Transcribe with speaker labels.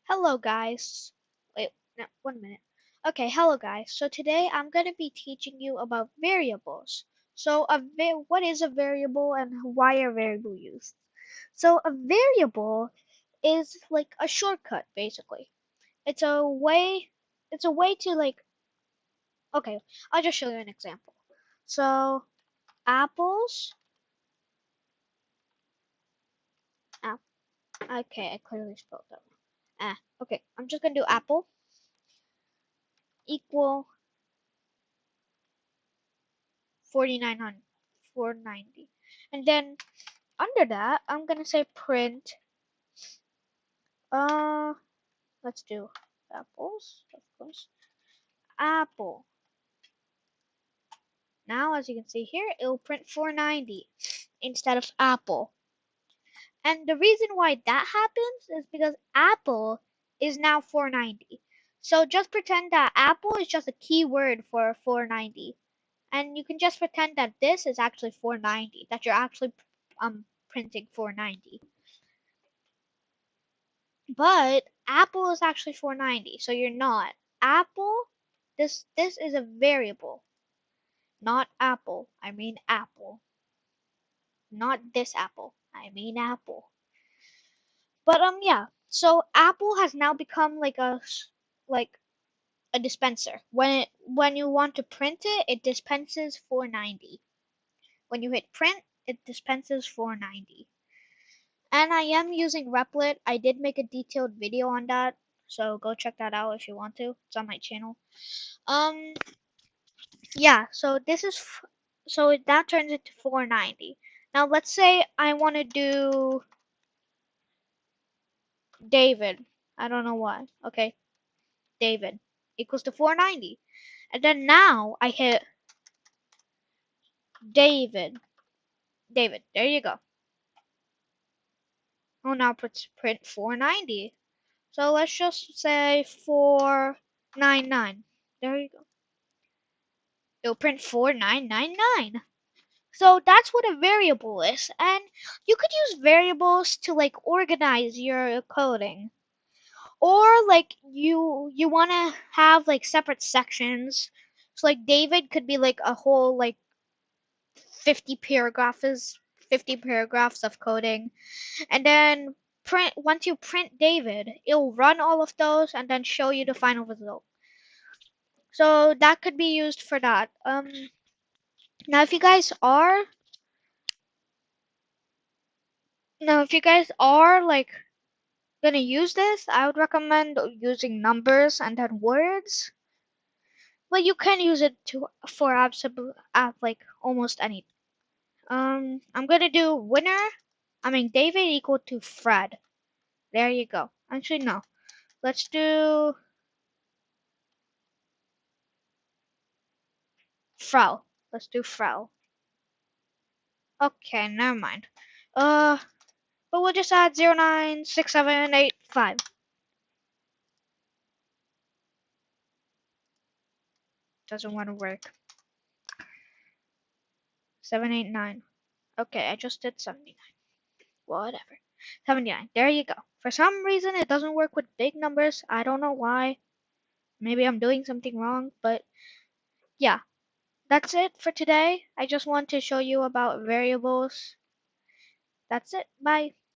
Speaker 1: Hello guys. Wait, no, 1 minute. Okay, hello guys. So today I'm going to be teaching you about variables. What is a variable and why are variables used? So a variable is like a shortcut basically. It's a way to okay, I'll just show you an example. So apples app, okay, I clearly spelled that wrong. Okay, I'm just going to do apple equal 4900 490, and then under that I'm gonna say print uh let's do apples, of course. Apple. Now as you can see here, it will print 490 instead of apple. And the reason why that happens is because apple is now 490. So just pretend that apple is just a keyword for 490, and you can just pretend that this is actually 490, that you're actually printing 490. But apple is actually 490, so you're not. Apple, this is a variable, not apple. I mean apple. Not this apple. I mean apple. But yeah. So apple has now become like a dispenser. When you want to print it, it dispenses 490. When you hit print, it dispenses 490. And I am using Replit. I did make a detailed video on that, so go check that out if you want to. It's on my channel. Um, yeah, so that turns into 490. Now let's say I want to do David. I don't know why. Okay, David equals to 490. And then now I hit David. David, there you go. Oh, now print 490. So let's just say 499. There you go. It'll print 4999. So that's what a variable is, and you could use variables to like organize your coding. Or like you want to have like separate sections. So like David could be like a whole like 50 paragraphs 50 paragraphs of coding. And then print once you print David, it'll run all of those and then show you the final result. So that could be used for that. Now if you guys are like gonna use this, I would recommend using numbers and then words. But you can use it to for absolute like almost any. I'm gonna do David equal to Fred. There you go. Actually no. Let's do Frau. Let's do Frau. Okay, never mind. Uh, but we'll just add 096785. Doesn't want to work. 789. Okay, I just did 79. Whatever. 79. There you go. For some reason, it doesn't work with big numbers. I don't know why. Maybe I'm doing something wrong, but yeah. That's it for today. I just want to show you about variables. That's it. Bye.